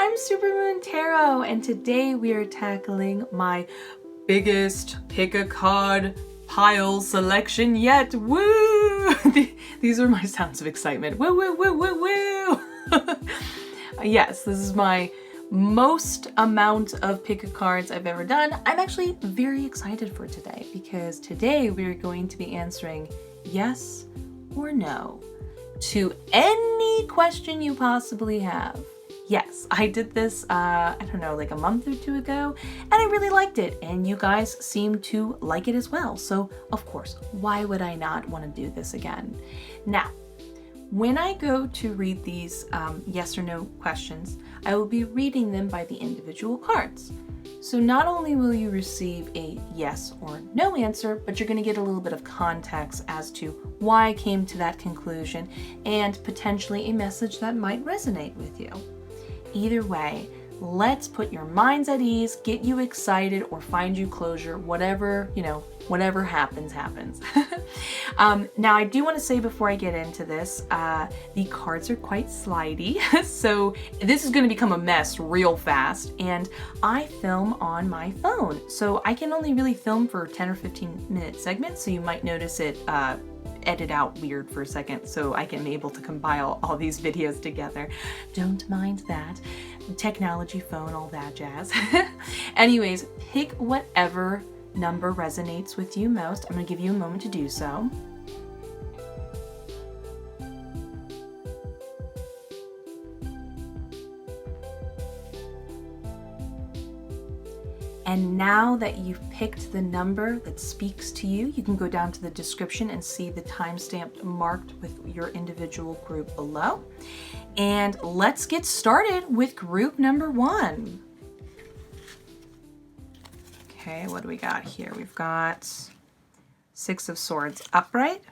I'm Supermoon Tarot, and today we are tackling my biggest pick a card pile selection yet. Woo! These are my sounds of excitement. Woo, woo, woo, woo, woo! Yes, this is my most amount of pick a cards I've ever done. I'm actually very excited for today because today we're going to be answering yes or no to any question you possibly have. Yes, I did this, I don't know, like a month or two ago, and I really liked it, and you guys seem to like it as well. So, of course, why would I not want to do this again? Now, when I go to read these yes or no questions, I will be reading them by the individual cards. So not only will you receive a yes or no answer, but you're going to get a little bit of context as to why I came to that conclusion and potentially a message that might resonate with you. Either way, let's put your minds at ease, get you excited, or find you closure, whatever happens. Now, I do want to say before I get into this, the cards are quite slidey, so this is going to become a mess real fast, and I film on my phone, so I can only really film for 10 or 15 minute segments, so you might notice it edit out weird for a second so I can be able to compile all these videos together. Don't mind that. Technology, phone, all that jazz. Anyways, pick whatever number resonates with you most. I'm going to give you a moment to do so. And now that you've picked the number that speaks to you, you can go down to the description and see the timestamp marked with your individual group below. And let's get started with group number 1. Okay, what do we got here? We've got 6 of Swords upright,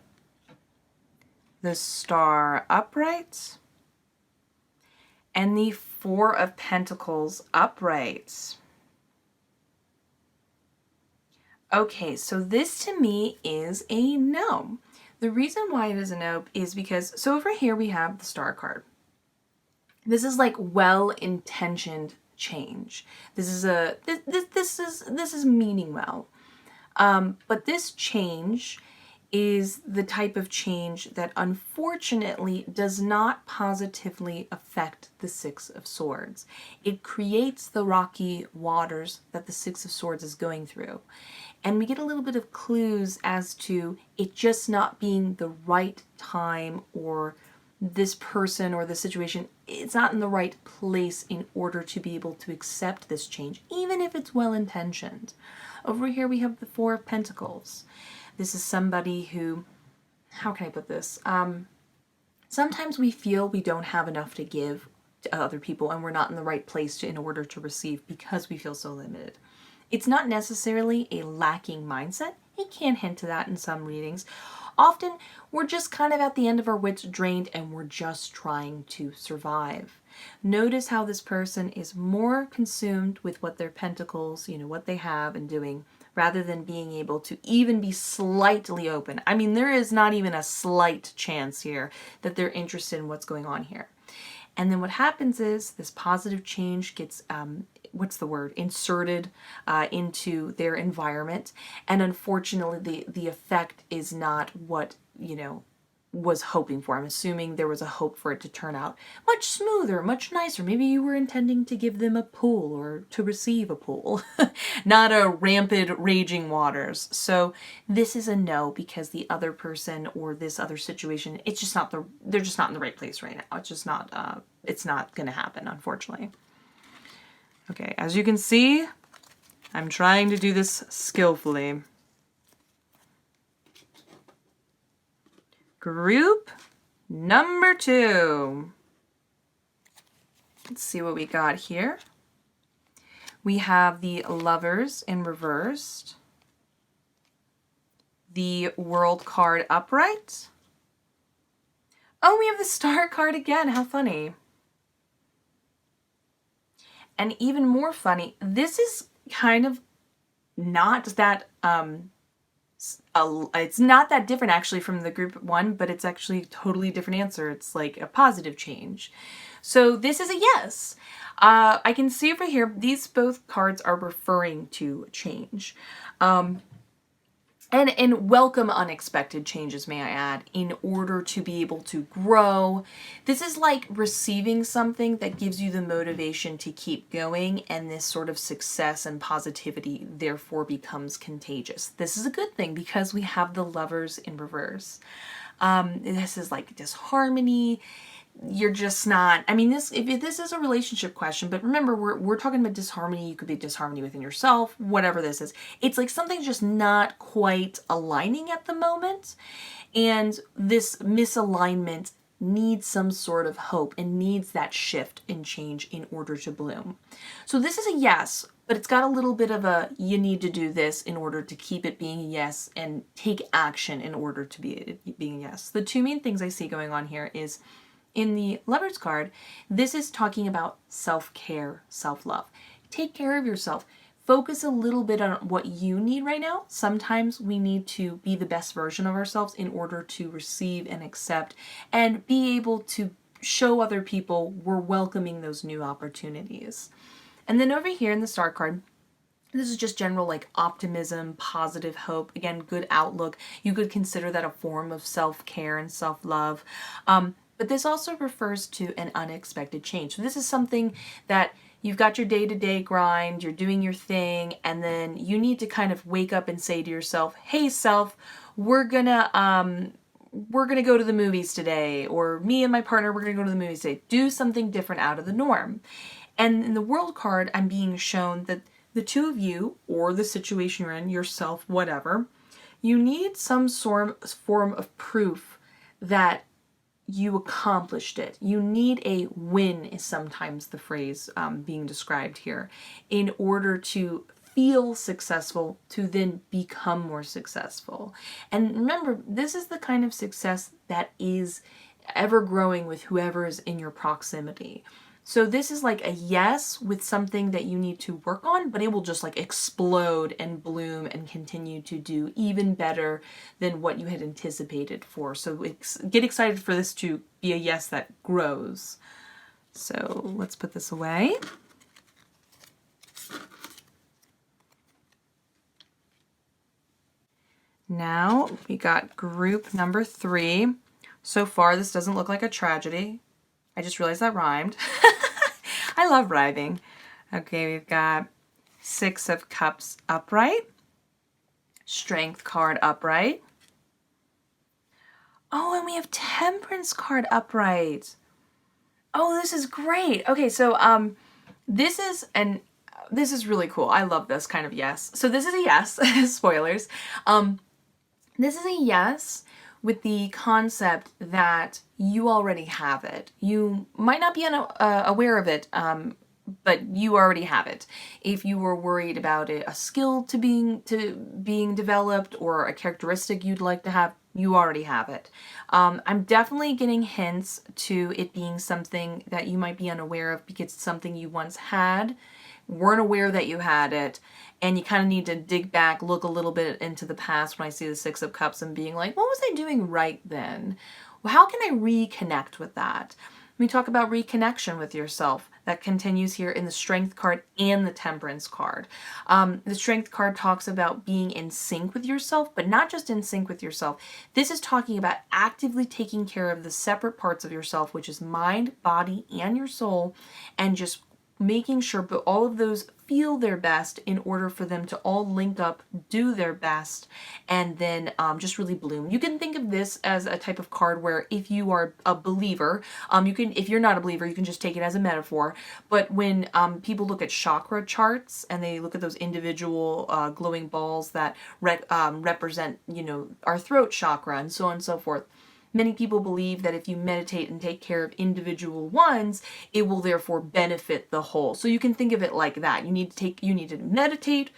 the Star upright, and the 4 of Pentacles upright. Okay, so this to me is a no. The reason why it is a no is because, so over here we have the Star card. This is like well-intentioned change. This is meaning well. But this change is the type of change that unfortunately does not positively affect the 6 of Swords. It creates the rocky waters that the 6 of Swords is going through. And we get a little bit of clues as to it just not being the right time, or this person or the situation, it's not in the right place in order to be able to accept this change, even if it's well-intentioned. Over here we have the 4 of Pentacles. This is somebody who, how can I put this? Sometimes we feel we don't have enough to give to other people and we're not in the right place in order to receive because we feel so limited. It's not necessarily a lacking mindset. It can hint to that in some readings. Often, we're just kind of at the end of our wits, drained, and we're just trying to survive. Notice how this person is more consumed with what their pentacles, what they have and doing, rather than being able to even be slightly open. I mean, there is not even a slight chance here that they're interested in what's going on here. And then what happens is this positive change gets, inserted into their environment. And unfortunately, the effect is not what, was hoping for. I'm assuming there was a hope for it to turn out much smoother, much nicer. Maybe you were intending to give them a pool or to receive a pool, not a rampant raging waters. So this is a no, because the other person or this other situation, they're just not in the right place right now. It's just not, it's not going to happen, unfortunately. Okay, as you can see, I'm trying to do this skillfully. Group number 2. Let's see what we got here. We have the Lovers in reversed, the World card upright. Oh, we have the Star card again. How funny. And even more funny, this is kind of not that it's not that different actually from the group 1, but it's actually a totally different answer. It's like a positive change. So this is a yes. I can see over here, these both cards are referring to change. And welcome unexpected changes, may I add, in order to be able to grow. This is like receiving something that gives you the motivation to keep going, and this sort of success and positivity therefore becomes contagious. This is a good thing because we have the Lovers in reverse. This is like disharmony. You're just not, I mean, this is a relationship question, but remember, we're talking about disharmony. You could be disharmony within yourself, whatever this is. It's like something's just not quite aligning at the moment, and this misalignment needs some sort of hope and needs that shift and change in order to bloom. So this is a yes, but it's got a little bit of a, you need to do this in order to keep it being a yes, and take action in order to be being a yes. The two main things I see going on here is, in the Lovers card, this is talking about self-care, self-love. Take care of yourself. Focus a little bit on what you need right now. Sometimes we need to be the best version of ourselves in order to receive and accept and be able to show other people we're welcoming those new opportunities. And then over here in the Star card, this is just general like optimism, positive hope, again, good outlook. You could consider that a form of self-care and self-love. But this also refers to an unexpected change. So this is something that you've got your day-to-day grind, you're doing your thing, and then you need to kind of wake up and say to yourself, hey self, we're gonna go to the movies today, or me and my partner, we're gonna go to the movies today. Do something different out of the norm. And in the World card, I'm being shown that the two of you, or the situation you're in, yourself, whatever, you need some form of proof that you accomplished it. You need a win, is sometimes the phrase being described here, in order to feel successful, to then become more successful. And remember, this is the kind of success that is ever growing with whoever is in your proximity. So this is like a yes with something that you need to work on, but it will just like explode and bloom and continue to do even better than what you had anticipated for. So get excited for this to be a yes that grows. So let's put this away. Now we got group number 3. So far, this doesn't look like a tragedy. I just realized that rhymed. I love rhyming. Okay, we've got 6 of Cups upright. Strength card upright. Oh, and we have Temperance card upright. Oh, this is great. Okay, so this is really cool. I love this kind of yes. So this is a yes. Spoilers. This is a yes with the concept that you already have it. You might not be aware of it, but you already have it. If you were worried about it, a skill to being developed or a characteristic you'd like to have, you already have it. I'm definitely getting hints to it being something that you might be unaware of because it's something you once had, weren't aware that you had it, and you kind of need to dig back, look a little bit into the past when I see the 6 of Cups and being like, what was I doing right then? Well, how can I reconnect with that? We talk about reconnection with yourself. That continues here in the Strength card and the Temperance card. The Strength card talks about being in sync with yourself, but not just in sync with yourself. This is talking about actively taking care of the separate parts of yourself, which is mind, body, and your soul, and just making sure but all of those feel their best in order for them to all link up, do their best, and then just really bloom. You can think of this as a type of card where if you are a believer, if you're not a believer, you can just take it as a metaphor. But when people look at chakra charts and they look at those individual glowing balls that represent, our throat chakra and so on and so forth, many people believe that if you meditate and take care of individual ones, it will therefore benefit the whole. So you can think of it like that. You need to meditate,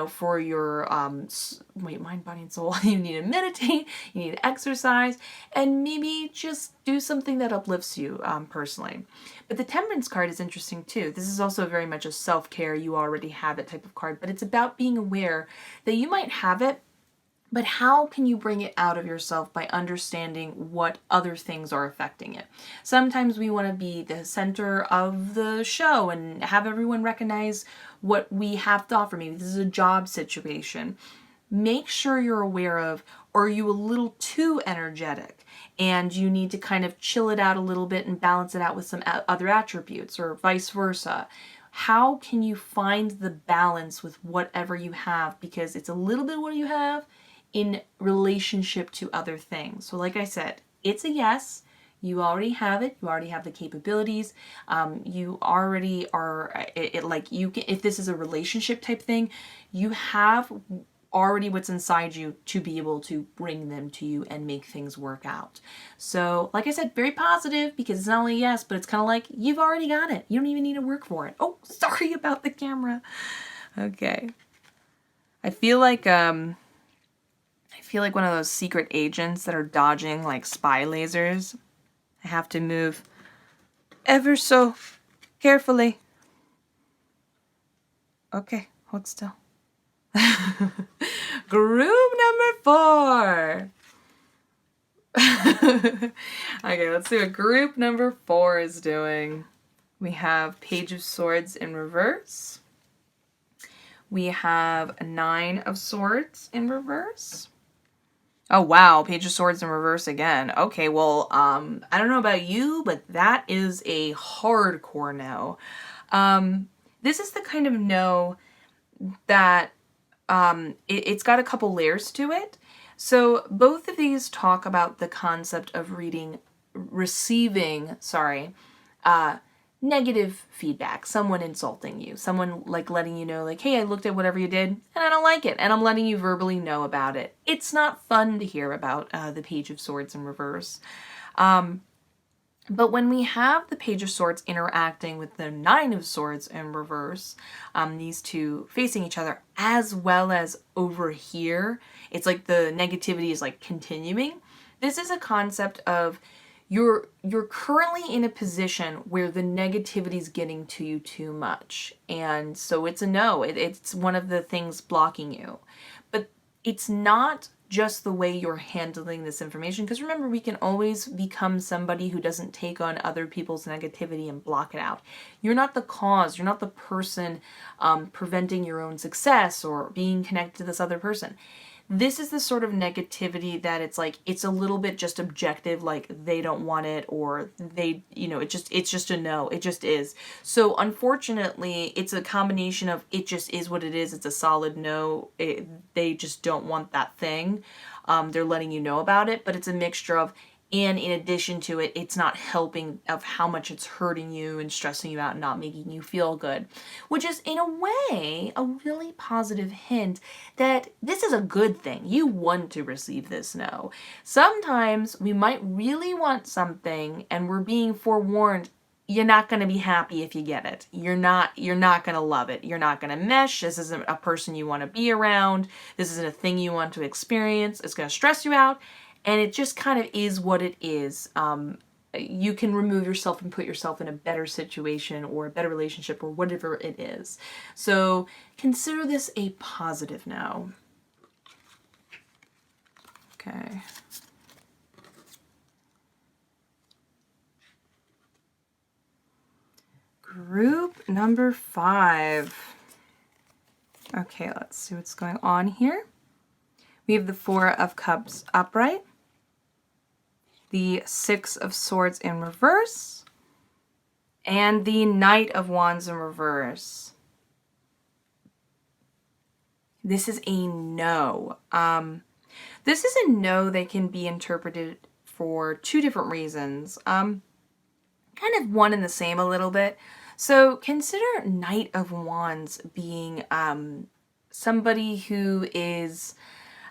for your mind, body, and soul. You need to meditate, you need to exercise, and maybe just do something that uplifts you personally. But the Temperance card is interesting too. This is also very much a self-care, you already have it type of card, but it's about being aware that you might have it, But how can you bring it out of yourself? By understanding what other things are affecting it. Sometimes we want to be the center of the show and have everyone recognize what we have to offer. Maybe this is a job situation. Make sure you're aware of, are you a little too energetic and you need to kind of chill it out a little bit and balance it out with some other attributes, or vice versa? How can you find the balance with whatever you have? Because it's a little bit what you have in relationship to other things. So like I said, it's a yes. You already have it. You already have the capabilities. You already are like you can, if this is a relationship type thing, you have already what's inside you to be able to bring them to you and make things work out. So like I said, very positive, because it's not only yes, but it's kind of like you've already got it. You don't even need to work for it. Oh, sorry about the camera. Okay. I feel like one of those secret agents that are dodging like spy lasers. I have to move ever so carefully. Okay, hold still. Group number 4. Okay, let's see what group number 4 is doing. We have Page of Swords in reverse. We have a 9 of Swords in reverse. Oh wow, Page of Swords in reverse again. Okay, well, I don't know about you, but that is a hardcore no. This is the kind of no that it's got a couple layers to it. So both of these talk about the concept of receiving negative feedback, someone insulting you, someone like letting you know like, hey, I looked at whatever you did and I don't like it, and I'm letting you verbally know about it. It's not fun to hear about the Page of Swords in reverse. But when we have the Page of Swords interacting with the 9 of Swords in reverse, these two facing each other, as well as over here, it's like the negativity is like continuing. This is a concept of you're currently in a position where the negativity is getting to you too much. And so it's a no. It's one of the things blocking you. But it's not just the way you're handling this information, because remember, we can always become somebody who doesn't take on other people's negativity and block it out. You're not the cause. You're not the person preventing your own success or being connected to this other person. This is the sort of negativity that it's like, it's a little bit just objective, like they don't want it, or they, it's just a no. It just is. So unfortunately, it's a combination of it just is what it is. It's a solid no. They just don't want that thing. They're letting you know about it, but it's a mixture of, and in addition to it, it's not helping of how much it's hurting you and stressing you out and not making you feel good. Which is, in a way, a really positive hint that this is a good thing. You want to receive this no. Sometimes we might really want something and we're being forewarned, you're not going to be happy if you get it. You're not going to love it. You're not going to mesh. This isn't a person you want to be around. This isn't a thing you want to experience. It's going to stress you out. And it just kind of is what it is. You can remove yourself and put yourself in a better situation or a better relationship or whatever it is. So consider this a positive now. Okay. Group number 5. Okay, let's see what's going on here. We have the 4 of Cups upright, the 6 of Swords in reverse, and the Knight of Wands in reverse. This is a no. This is a no that can be interpreted for 2 different reasons. Kind of one and the same a little bit. So consider Knight of Wands being somebody who is,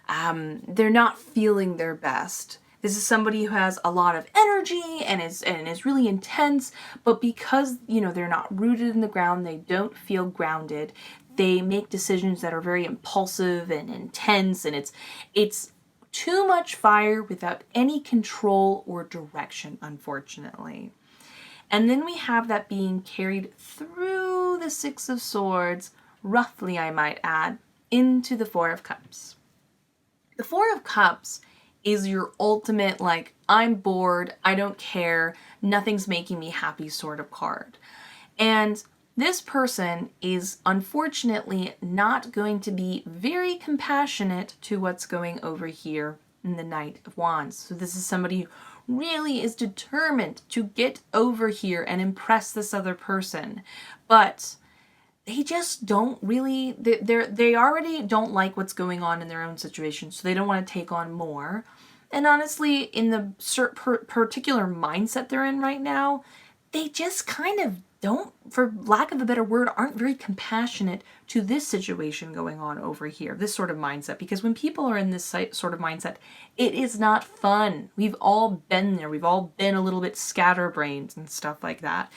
they're not feeling their best. This is somebody who has a lot of energy and is really intense, but because, they're not rooted in the ground, they don't feel grounded. They make decisions that are very impulsive and intense, and it's too much fire without any control or direction, unfortunately. And then we have that being carried through the 6 of Swords, roughly I might add, into the 4 of Cups. The Four of Cups is your ultimate, like, I'm bored, I don't care, nothing's making me happy sort of card. And this person is unfortunately not going to be very compassionate to what's going over here in the Knight of Wands. So this is somebody who really is determined to get over here and impress this other person. But they just don't really, they already don't like what's going on in their own situation, so they don't want to take on more. And honestly, in the particular mindset they're in right now, they just kind of don't, for lack of a better word, aren't very compassionate to this situation going on over here, this sort of mindset. Because when people are in this sort of mindset, it is not fun. We've all been there. We've all been a little bit scatterbrained and stuff like that.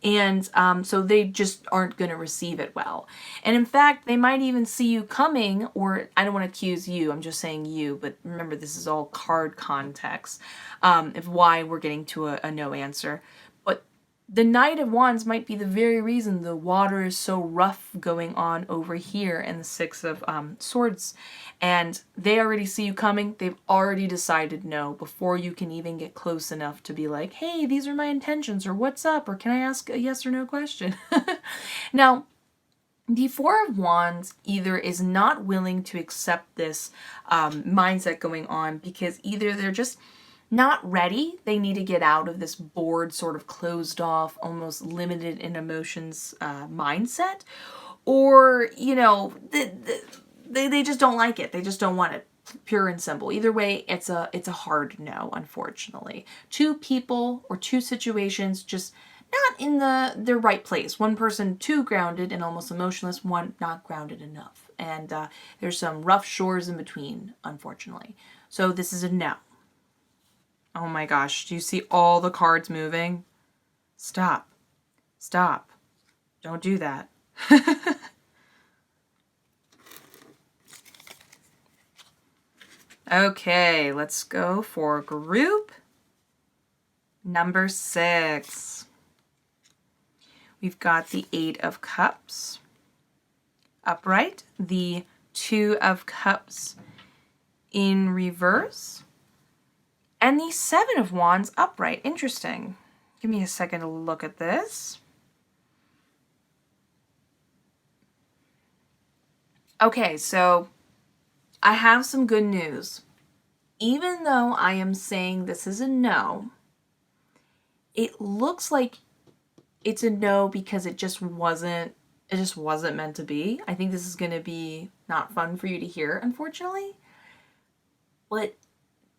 And so they just aren't going to receive it well. And in fact, they might even see you coming, or I don't want to accuse you, I'm just saying you, but remember this is all card context of why we're getting to a no answer. But the Knight of Wands might be the very reason the water is so rough going on over here in the Six of Swords. And they already see you coming. They've already decided no before you can even get close enough to be like, hey, these are my intentions, or what's up, or can I ask a yes or no question? Now, the Four of Wands either is not willing to accept this mindset going on because either they're just not ready, they need to get out of this bored, sort of closed off, almost limited in emotions mindset, or, you know, they just don't like it. They just don't want it, pure and simple. Either way, it's a hard no, unfortunately. Two people or two situations just not in the right place. One person too grounded and almost emotionless, one not grounded enough. And there's some rough shores in between, unfortunately. So this is a no. Oh my gosh, do you see all the cards moving? Stop. Stop. Don't do that. Okay, let's go for group number 6. We've got the 8 of Cups upright, the 2 of Cups in reverse, and the 7 of Wands upright. Interesting. Give me a second to look at this. Okay, so I have some good news. Even though I am saying this is a no, it looks like it's a no because it just wasn't meant to be. I think this is going to be not fun for you to hear, unfortunately. But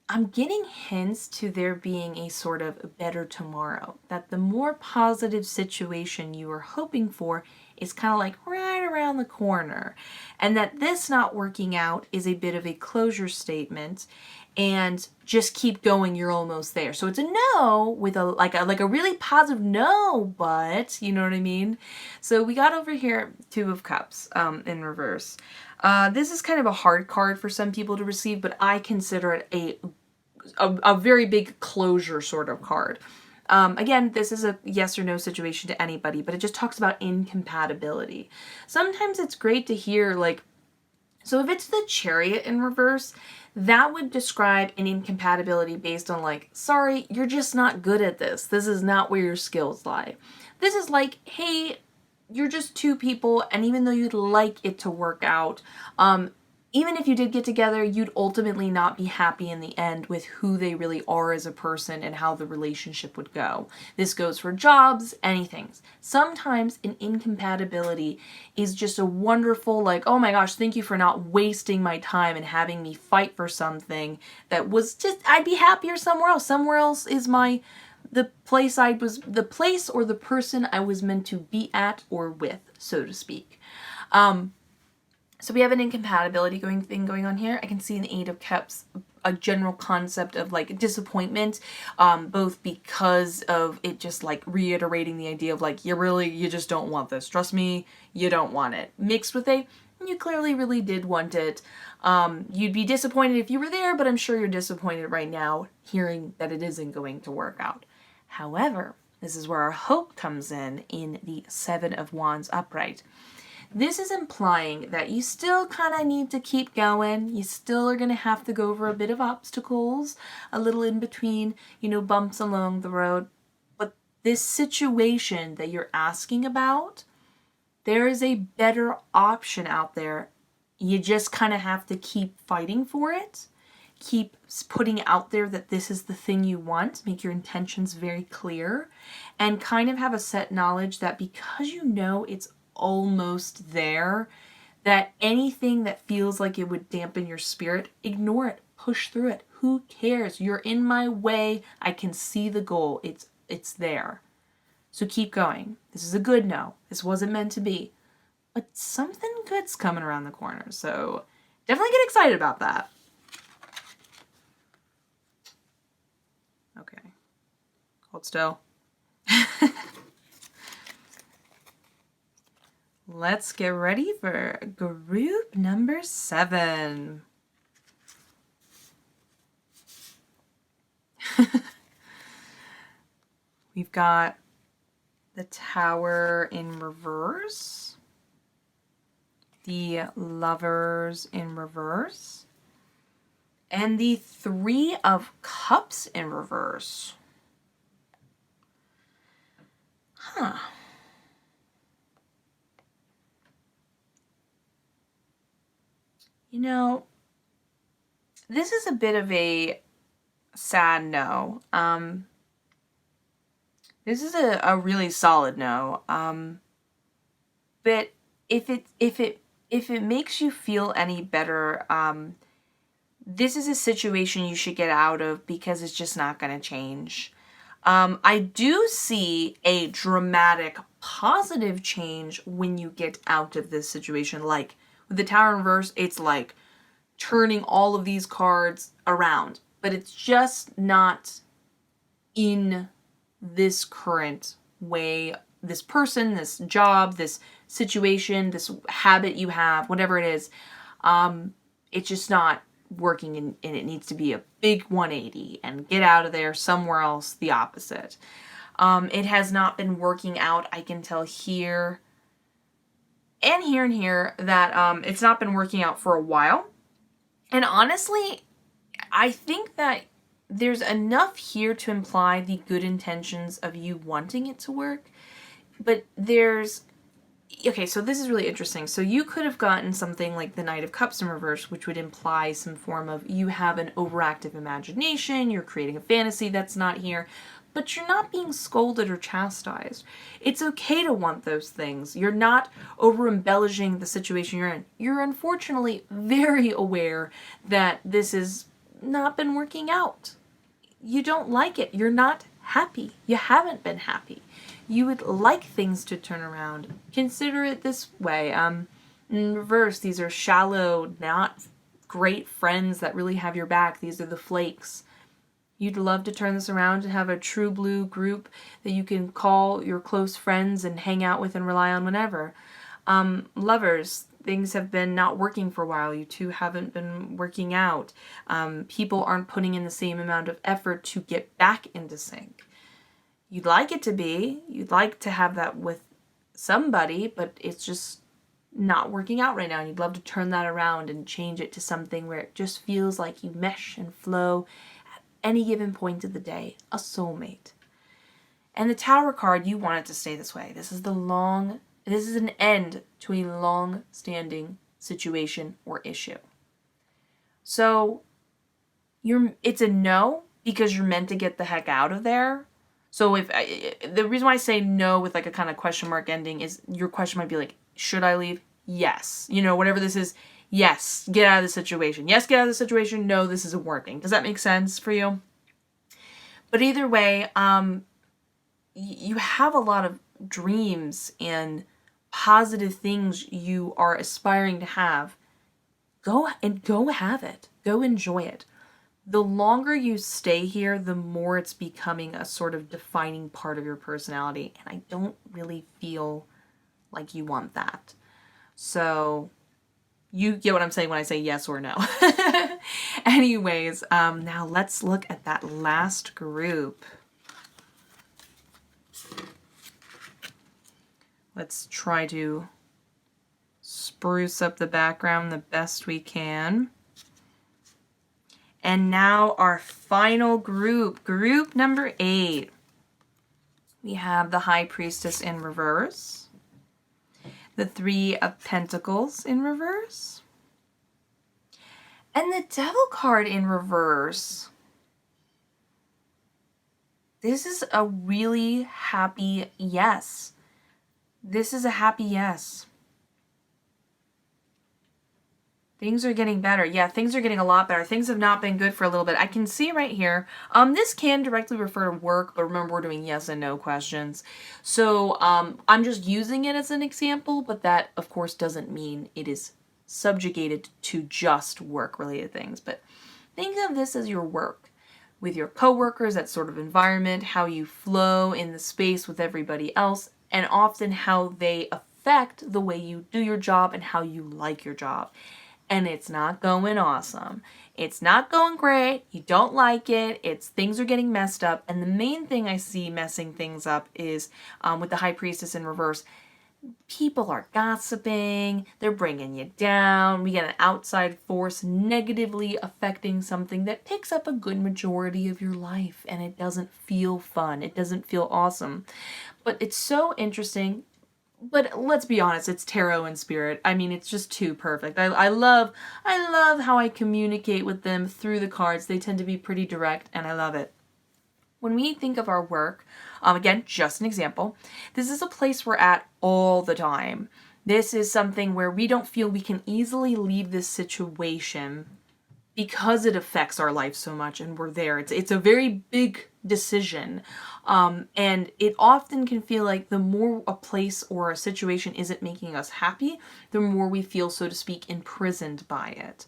I'm getting hints to there being a sort of better tomorrow. That the more positive situation you were hoping for is kind of like right around the corner. And that this not working out is a bit of a closure statement. And just keep going, you're almost there. So it's a no with a like a really positive no, but you know what I mean? So we got over here 2 of Cups in reverse. This is kind of a hard card for some people to receive, but I consider it a very big closure sort of card. Again, this is a yes or no situation to anybody, but it just talks about incompatibility. Sometimes it's great to hear, like, so if it's the Chariot in reverse, that would describe an incompatibility based on like, sorry, you're just not good at this. This is not where your skills lie. This is like, hey, you're just two people, and even though you'd like it to work out, even if you did get together, you'd ultimately not be happy in the end with who they really are as a person and how the relationship would go. This goes for jobs, anything. Sometimes an incompatibility is just a wonderful, like, oh my gosh, thank you for not wasting my time and having me fight for something that was just, I'd be happier somewhere else. Somewhere else is the place or the person I was meant to be at or with, so to speak. So we have an incompatibility going on here. I can see in the 8 of Cups a general concept of like disappointment, both because of it just like reiterating the idea of like, you just don't want this. Trust me, you don't want it. Mixed with you clearly really did want it. You'd be disappointed if you were there, but I'm sure you're disappointed right now hearing that it isn't going to work out. However, this is where our hope comes in the 7 of Wands upright. this is implying that you still kind of need to keep going. You still are going to have to go over a bit of obstacles, a little in between, bumps along the road. But this situation that you're asking about, there is a better option out there. You just kind of have to keep fighting for it. Keep putting out there that this is the thing you want. Make your intentions very clear. And kind of have a set knowledge that because it's almost there, that anything that feels like it would dampen your spirit, ignore it. Push through it. Who cares? You're in my way. I can see the goal. It's there. So keep going. This is a good no. This wasn't meant to be. But something good's coming around the corner. So definitely get excited about that. Okay. Hold still. Let's get ready for group number 7. We've got the Tower in reverse, the Lovers in reverse, and the 3 of Cups in reverse. Huh. This is a bit of a sad no. This is a really solid no. But if it makes you feel any better, this is a situation you should get out of because it's just not going to change. I do see a dramatic positive change when you get out of this situation. Like with the Tower in reverse, it's like turning all of these cards around, but it's just not in this current way. This person, this job, this situation, this habit you have, whatever it is, it's just not working, and it needs to be a big 180 and get out of there somewhere else, the opposite. It has not been working out. I can tell here and here that it's not been working out for a while. And honestly, I think that there's enough here to imply the good intentions of you wanting it to work. But okay, so this is really interesting. So you could have gotten something like the Knight of Cups in reverse, which would imply some form of you have an overactive imagination, you're creating a fantasy that's not here, but you're not being scolded or chastised. It's okay to want those things. You're not over-embellishing the situation you're in. You're unfortunately very aware that this has not been working out. You don't like it. You're not happy. You haven't been happy. You would like things to turn around. Consider it this way. In reverse, these are shallow, not great friends that really have your back. These are the flakes. You'd love to turn this around and have a true blue group that you can call your close friends and hang out with and rely on whenever. Lovers, things have been not working for a while. You two haven't been working out. People aren't putting in the same amount of effort to get back into sync. You'd like it to be. You'd like to have that with somebody, but it's just not working out right now. And you'd love to turn that around and change it to something where it just feels like you mesh and flow at any given point of the day. A soulmate. And the Tower card, you want it to stay this way. This is an end to a long-standing situation or issue. So it's a no because you're meant to get the heck out of there. So the reason why I say no with like a kind of question mark ending is your question might be like, should I leave? Yes. Whatever this is, yes, get out of the situation. Yes, get out of the situation. No, this isn't working. Does that make sense for you? But either way, you have a lot of dreams and positive things you are aspiring to have. Go have it. Go enjoy it. The longer you stay here, the more it's becoming a sort of defining part of your personality. And I don't really feel like you want that. So you get what I'm saying when I say yes or no. Anyways, now let's look at that last group. Let's try to spruce up the background the best we can. And now our final group, group number 8. We have the High Priestess in reverse, the Three of Pentacles in reverse, and the Devil card in reverse. This is a really happy yes. This is a happy yes. Things are getting better. Yeah, things are getting a lot better. Things have not been good for a little bit. I can see right here. This can directly refer to work, but remember we're doing yes and no questions. So I'm just using it as an example, but that of course doesn't mean it is subjugated to just work-related things. But think of this as your work. With your coworkers, that sort of environment, how you flow in the space with everybody else, and often how they affect the way you do your job and how you like your job. And it's not going awesome. It's not going great. You don't like it. Things are getting messed up. And the main thing I see messing things up is with the High Priestess in reverse. People are gossiping. They're bringing you down. We get an outside force negatively affecting something that takes up a good majority of your life. And it doesn't feel fun. It doesn't feel awesome. But it's so interesting. But let's be honest, it's tarot and spirit. I mean, it's just too perfect. I love how I communicate with them through the cards. They tend to be pretty direct, and I love it. When we think of our work, again, just an example, this is a place we're at all the time. This is something where we don't feel we can easily leave this situation because it affects our life so much and we're there. It's a very big decision. And it often can feel like the more a place or a situation isn't making us happy, the more we feel, so to speak, imprisoned by it.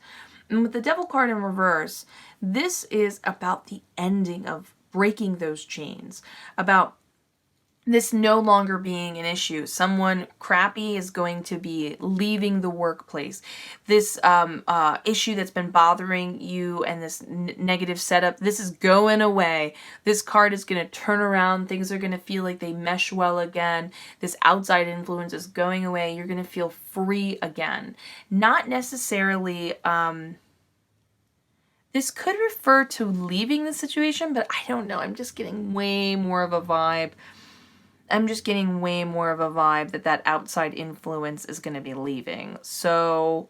And with the Devil card in reverse, this is about the ending of breaking those chains, about this no longer being an issue. Someone crappy is going to be leaving the workplace. This issue that's been bothering you and this negative setup, this is going away. This card is going to turn around. Things are going to feel like they mesh well again. This outside influence is going away. You're going to feel free again. Not necessarily... this could refer to leaving the situation, but I don't know. I'm just getting way more of a vibe. That outside influence is going to be leaving. So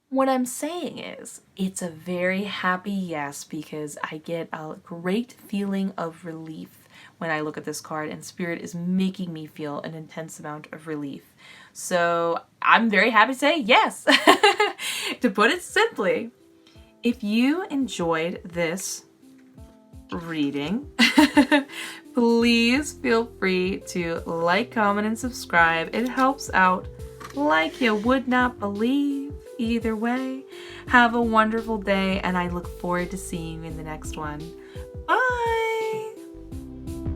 what I'm saying is it's a very happy yes, because I get a great feeling of relief when I look at this card, and Spirit is making me feel an intense amount of relief. So I'm very happy to say yes. To put it simply, if you enjoyed this reading, please feel free to like, comment, and subscribe. It helps out like you would not believe. Either way, have a wonderful day, and I look forward to seeing you in the next one. Bye!